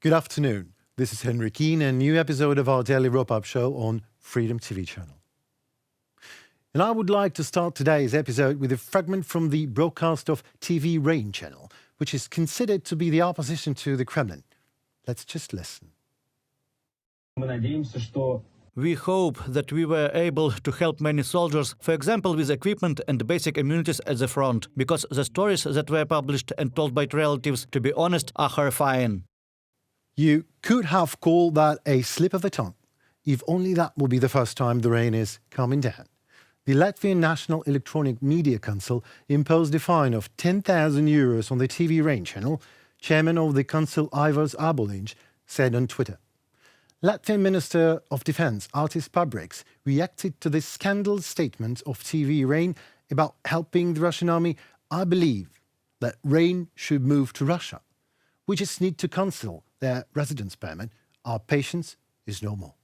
Good afternoon. This is Henry Keane, a new episode of our daily wrap-up show on Freedom TV channel. And I would like to start today's episode with a fragment from the broadcast of TV Rain channel, which is considered to be the opposition to the Kremlin. Let's just listen. We hope that we were able to help many soldiers, for example, with equipment and basic amenities at the front, because the stories that were published and told by relatives, to be honest, are horrifying. You could have called that a slip of the tongue, if only that will be the first time the rain is coming down. The Latvian National Electronic Media Council imposed a fine of €10,000 on the TV Rain channel. Chairman of the council, Ivars Abuliņš, said on Twitter. Latvian Minister of Defense, Artis Pabriks, reacted to the scandal statement of TV Rain about helping the Russian army. I believe that Rain should move to Russia. We just need to cancel their residence permit. Our patience is no more.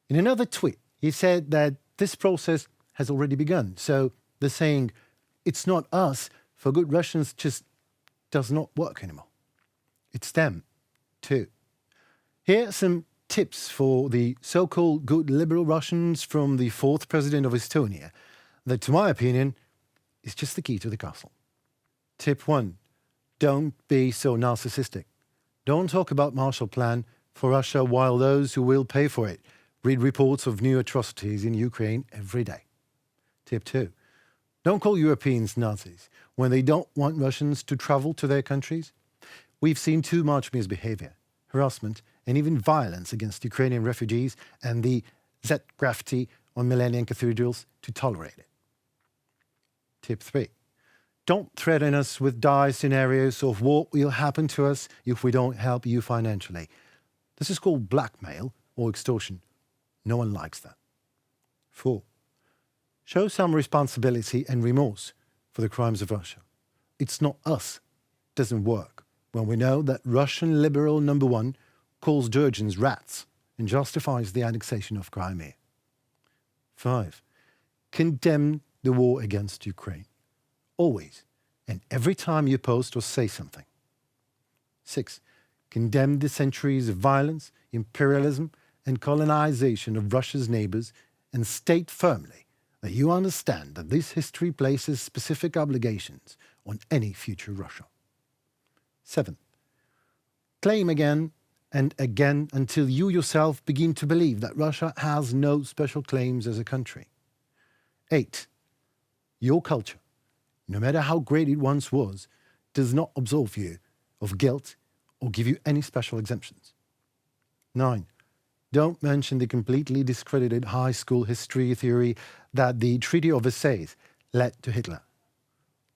In another tweet, he said that this process has already begun. So the saying, it's not us, for good Russians just does not work anymore. It's them, too. Here are some tips for the so-called good liberal Russians from the fourth president of Estonia that, to my opinion, is just the key to the castle. Tip 1. Don't be so narcissistic. Don't talk about Marshall Plan for Russia while those who will pay for it read reports of new atrocities in Ukraine every day. Tip 2. Don't call Europeans Nazis when they don't want Russians to travel to their countries. We've seen too much misbehavior, harassment, and even violence against Ukrainian refugees and the Z graffiti on Millennium cathedrals to tolerate it. Tip 3. Don't threaten us with dire scenarios of what will happen to us if we don't help you financially. This is called blackmail or extortion. No one likes that. 4. Show some responsibility and remorse for the crimes of Russia. It's not us. It doesn't work when we know that Russian liberal number one calls Georgians rats and justifies the annexation of Crimea. 5. Condemn the war against Ukraine. Always and every time you post or say something. 6. Condemn the centuries of violence, imperialism, and colonization of Russia's neighbors and state firmly that you understand that this history places specific obligations on any future Russia. 7. Claim again and again until you yourself begin to believe that Russia has no special claims as a country. 8. Your culture, no matter how great it once was, does not absolve you of guilt or give you any special exemptions. 9. Don't mention the completely discredited high school history theory that the Treaty of Versailles led to Hitler.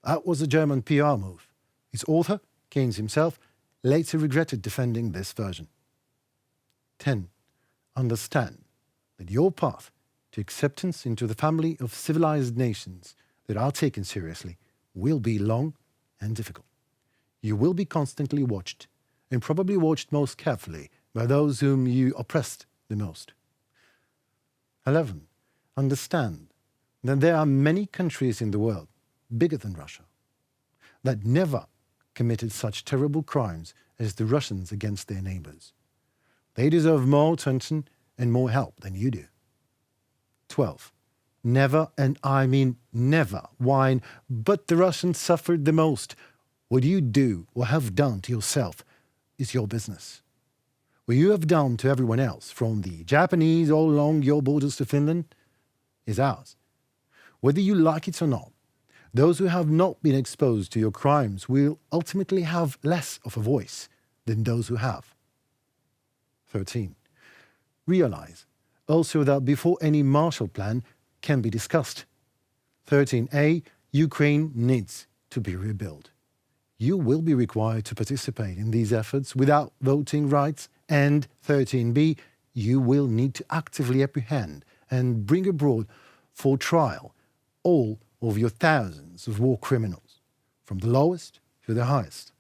That was a German PR move. Its author, Keynes himself, later regretted defending this version. 10. Understand that your path to acceptance into the family of civilized nations that are taken seriously will be long and difficult. You will be constantly watched, and probably watched most carefully by those whom you oppressed the most. 11. Understand that there are many countries in the world, bigger than Russia, that never committed such terrible crimes as the Russians against their neighbors. They deserve more attention and more help than you do. 12. Never, and I mean never, whine, but the Russians suffered the most. What you do or have done to yourself is your business. What you have done to everyone else, from the Japanese all along your borders to Finland, is ours. Whether you like it or not, those who have not been exposed to your crimes will ultimately have less of a voice than those who have. 13. Realize also that before any Marshall Plan can be discussed, 13a, Ukraine needs to be rebuilt. You will be required to participate in these efforts without voting rights, and 13b, you will need to actively apprehend and bring abroad for trial all of your thousands of war criminals, from the lowest to the highest.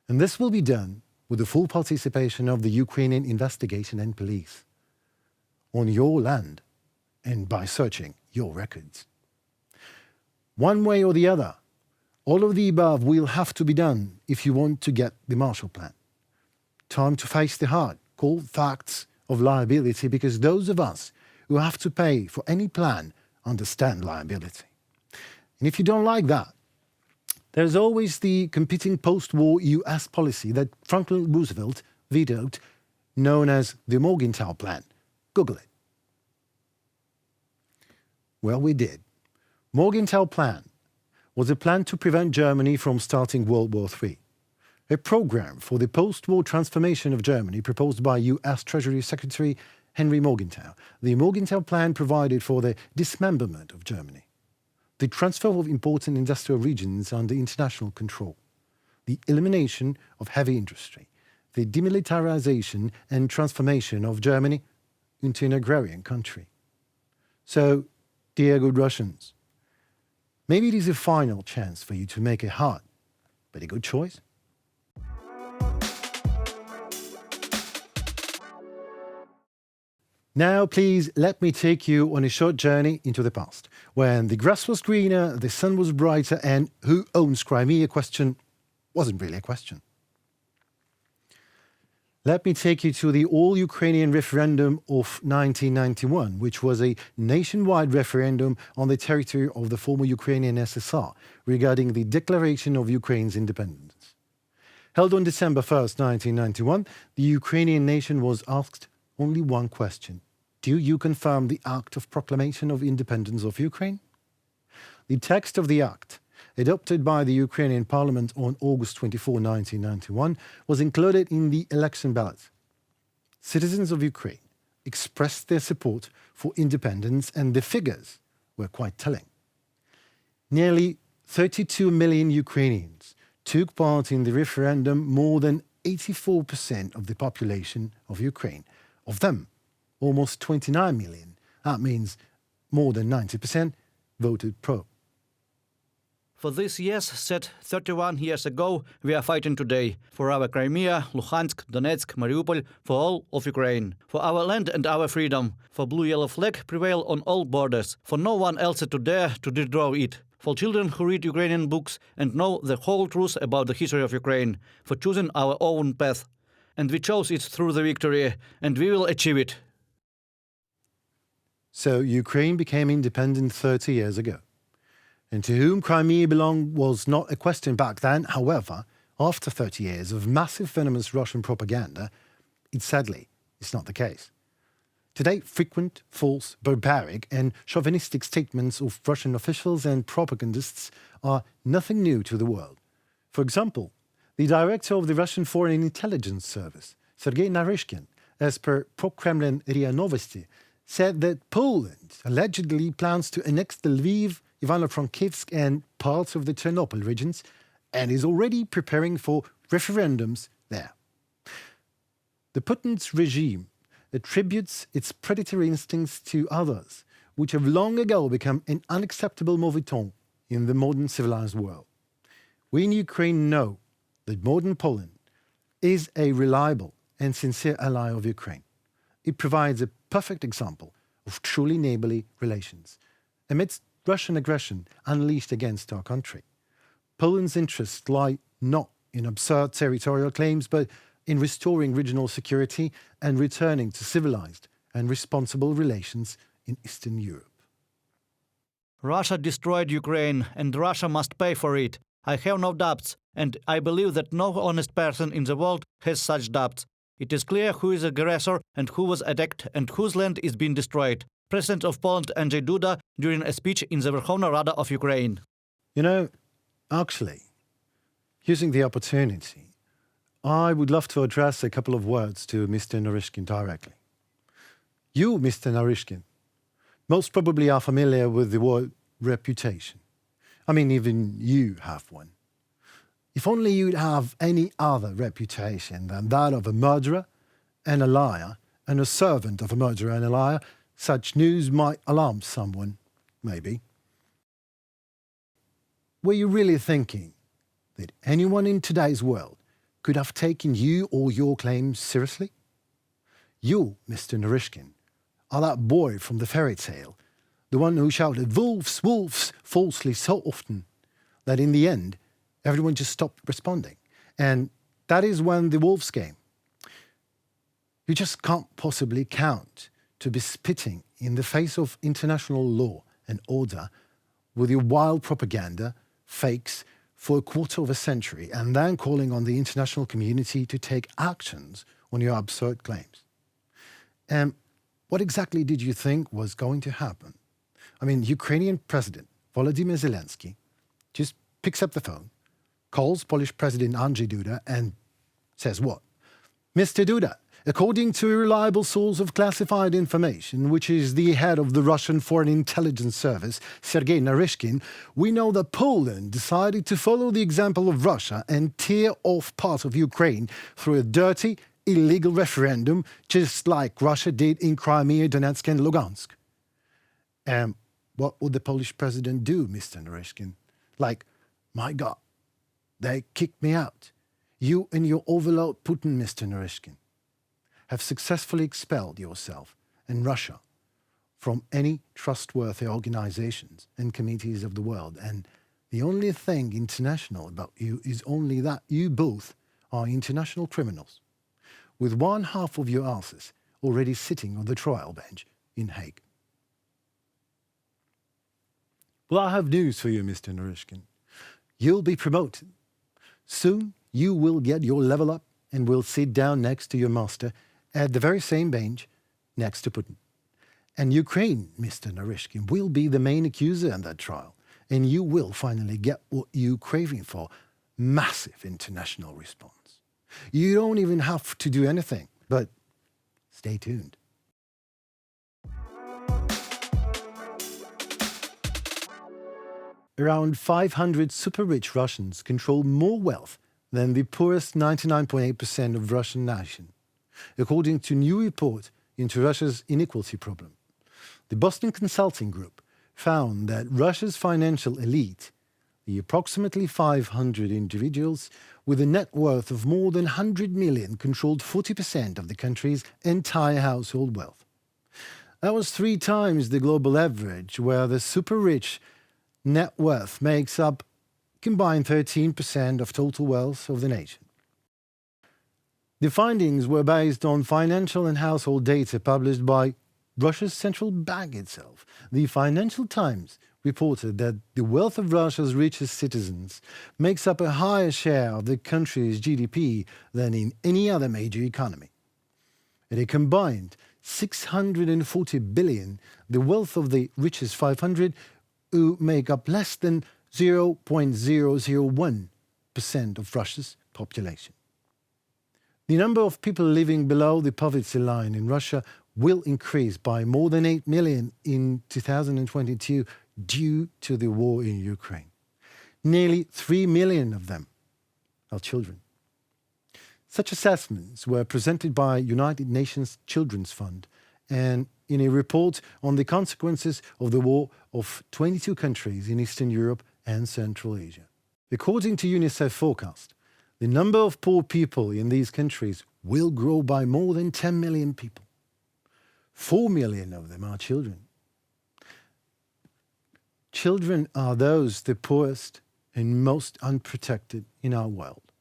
And this will be done with the full participation of the Ukrainian investigation and police, on your land, and by searching your records. One way or the other, all of the above will have to be done if you want to get the Marshall Plan. time to face the hard, cold facts of liability, because those of us who have to pay for any plan understand liability. And if you don't like that, there's always the competing post-war US policy that Franklin Roosevelt vetoed, known as the Morgenthau Plan. Google it. Well, we did. Morgenthau Plan was a plan to prevent Germany from starting World War III, a program for the post-war transformation of Germany proposed by US Treasury Secretary Henry Morgenthau. The Morgenthau Plan provided for the dismemberment of Germany, the transfer of important industrial regions under international control, the elimination of heavy industry, the demilitarization and transformation of Germany into an agrarian country. So, dear good Russians, maybe it is a final chance for you to make a hard but a good choice. Now, please let me take you on a short journey into the past, when the grass was greener, the sun was brighter, and who owns Crimea question wasn't really a question. Let me take you to the all-Ukrainian referendum of 1991, which was a nationwide referendum on the territory of the former Ukrainian SSR regarding the declaration of Ukraine's independence. Held on December 1st, 1991, the Ukrainian nation was asked only one question: do you confirm the act of proclamation of independence of Ukraine? The text of the act, adopted by the Ukrainian parliament on August 24, 1991, was included in the election ballot. Citizens of Ukraine expressed their support for independence, and the figures were quite telling. Nearly 32 million Ukrainians took part in the referendum, more than 84% of the population of Ukraine. Of them, almost 29 million, that means more than 90%, voted pro. For this yes said 31 years ago, we are fighting today for our Crimea, Luhansk, Donetsk, Mariupol, for all of Ukraine, for our land and our freedom, for blue-yellow flag prevail on all borders, for no one else to dare to withdraw it, for children who read Ukrainian books and know the whole truth about the history of Ukraine, for choosing our own path. And we chose it through the victory, and we will achieve it. So Ukraine became independent 30 years ago. And to whom Crimea belonged was not a question back then. However, after 30 years of massive venomous Russian propaganda, it sadly is not the case. Today, frequent, false, barbaric and chauvinistic statements of Russian officials and propagandists are nothing new to the world. For example, the director of the Russian Foreign Intelligence Service, Sergei Naryshkin, as per pro-Kremlin RIA Novosti, said that Poland allegedly plans to annex the Lviv, Ivano-Frankivsk and parts of the Ternopil regions, and is already preparing for referendums there. The Putin's regime attributes its predatory instincts to others, which have long ago become an unacceptable mauvais ton in the modern civilized world. We in Ukraine know that modern Poland is a reliable and sincere ally of Ukraine. It provides a perfect example of truly neighborly relations amidst Russian aggression unleashed against our country. Poland's interests lie not in absurd territorial claims, but in restoring regional security and returning to civilized and responsible relations in Eastern Europe. Russia destroyed Ukraine, and Russia must pay for it. I have no doubts, and I believe that no honest person in the world has such doubts. It is clear who is aggressor and who was attacked and whose land is being destroyed. President of Poland Andrzej Duda during a speech in the Verkhovna Rada of Ukraine. You know, actually, using the opportunity, I would love to address a couple of words to Mr. Naryshkin directly. You, Mr. Naryshkin, most probably are familiar with the word reputation. I mean, even you have one. If only you'd have any other reputation than that of a murderer and a liar and a servant of a murderer and a liar, such news might alarm someone, maybe. Were you really thinking that anyone in today's world could have taken you or your claims seriously? You, Mr. Naryshkin, are that boy from the fairy tale, the one who shouted "wolves, wolves" falsely so often that in the end everyone just stopped responding. And that is when the wolves came. You just can't possibly count to be spitting in the face of international law and order with your wild propaganda, fakes, for a quarter of a century and then calling on the international community to take actions on your absurd claims. And what exactly did you think was going to happen? I mean, Ukrainian President Volodymyr Zelensky just picks up the phone, calls Polish President Andrzej Duda and says what? Mr. Duda, according to a reliable source of classified information, which is the head of the Russian Foreign Intelligence Service, Sergei Naryshkin, we know that Poland decided to follow the example of Russia and tear off part of Ukraine through a dirty, illegal referendum, just like Russia did in Crimea, Donetsk and Lugansk. And what would the Polish president do, Mr. Naryshkin? Like, my God, they kicked me out. You and your overlord Putin, Mr. Naryshkin, have successfully expelled yourself and Russia from any trustworthy organizations and committees of the world. And the only thing international about you is only that you both are international criminals, with one half of your asses already sitting on the trial bench in Hague. Well, I have news for you, Mr. Naryshkin. You'll be promoted. Soon you will get your level up and will sit down next to your master at the very same bench next to Putin. And Ukraine, Mr. Naryshkin, will be the main accuser in that trial. And you will finally get what you're craving for, massive international response. You don't even have to do anything, but stay tuned. Around 500 super-rich Russians control more wealth than the poorest 99.8% of Russian nation, according to a new report into Russia's inequality problem. The Boston Consulting Group found that Russia's financial elite, the approximately 500 individuals with a net worth of more than 100 million, controlled 40% of the country's entire household wealth. That was 3 times the global average, where the super-rich net worth makes up combined 13% of total wealth of the nation. The findings were based on financial and household data published by Russia's central bank itself. The Financial Times reported that the wealth of Russia's richest citizens makes up a higher share of the country's GDP than in any other major economy. At a combined 640 billion, the wealth of the richest 500 who make up less than 0.001% of Russia's population. The number of people living below the poverty line in Russia will increase by more than 8 million in 2022 due to the war in Ukraine. Nearly 3 million of them are children. Such assessments were presented by United Nations Children's Fund and in a report on the consequences of the war of 22 countries in Eastern Europe and Central Asia. According to UNICEF forecast, the number of poor people in these countries will grow by more than 10 million people. 4 million of them are children. Children are those the poorest and most unprotected in our world.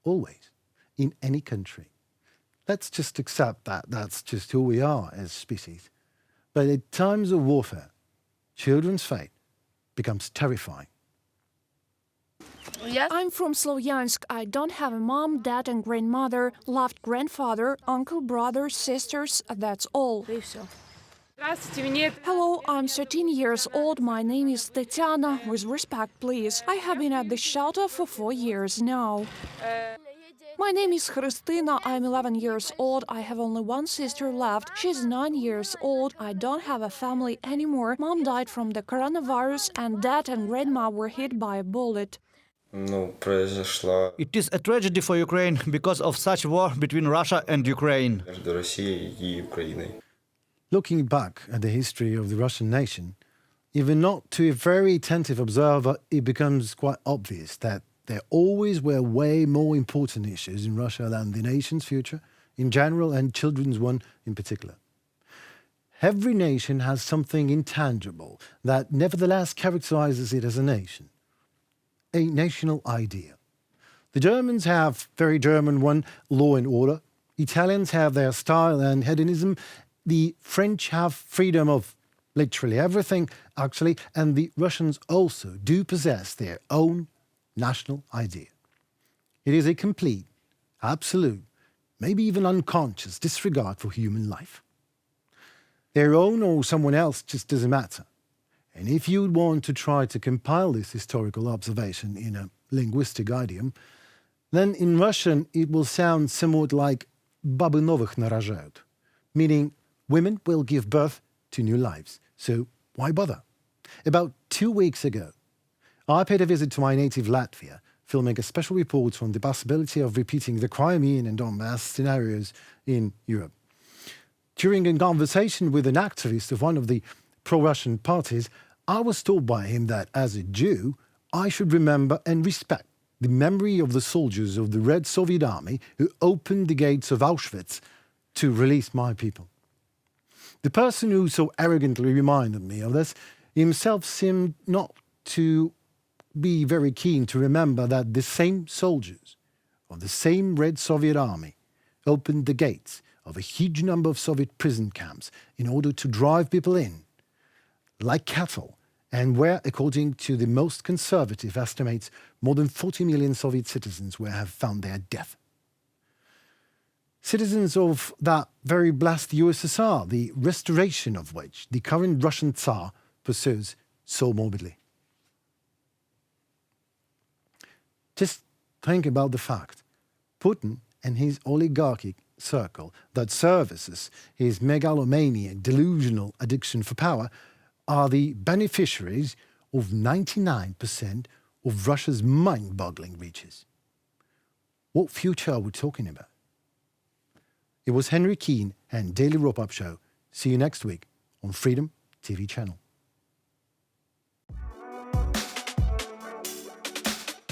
Always, in any country. Let's just accept that that's just who we are as species. But at times of warfare, children's fate becomes terrifying. I'm from Slovyansk. I don't have a mom, dad and grandmother, loved grandfather, uncle, brothers, sisters, that's all. Hello, I'm 13 years old. My name is Tatiana. With respect, please. I have been at the shelter for 4 years now. My name is Christina. I'm 11 years old. I have only one sister left. She's 9 years old. I don't have a family anymore. Mom died from the coronavirus and dad and grandma were hit by a bullet. It is a tragedy for Ukraine because of such war between Russia and Ukraine. Looking back at the history of the Russian nation, even not to a very attentive observer, it becomes quite obvious that there always were way more important issues in Russia than the nation's future in general and children's one in particular. Every nation has something intangible that nevertheless characterizes it as a nation. A national idea. The Germans have very German one, law and order, Italians have their style and hedonism. The French have freedom of literally everything, actually, and the Russians also do possess their own national idea. It is a complete, absolute, maybe even unconscious disregard for human life. Their own or someone else just doesn't matter. And if you want to try to compile this historical observation in a linguistic idiom, then in Russian it will sound somewhat like «бабы новых нарожают», meaning women will give birth to new lives. So why bother? About 2 weeks ago, I paid a visit to my native Latvia, filming a special report on the possibility of repeating the Crimean and Donbass scenarios in Europe. During a conversation with an activist of one of the pro-Russian parties, I was told by him that, as a Jew, I should remember and respect the memory of the soldiers of the Red Soviet Army who opened the gates of Auschwitz to release my people. The person who so arrogantly reminded me of this himself seemed not to be very keen to remember that the same soldiers of the same Red Soviet Army opened the gates of a huge number of Soviet prison camps in order to drive people in, like cattle, and where, according to the most conservative estimates, more than 40 million Soviet citizens will have found their death. Citizens of that very blessed USSR, the restoration of which the current Russian Tsar pursues so morbidly. Just think about the fact Putin and his oligarchic circle that services his megalomaniac delusional addiction for power are the beneficiaries of 99% of Russia's mind-boggling riches. What future are we talking about? It was Henry Keane and Daily Wrap-Up Show. See you next week on Freedom TV channel.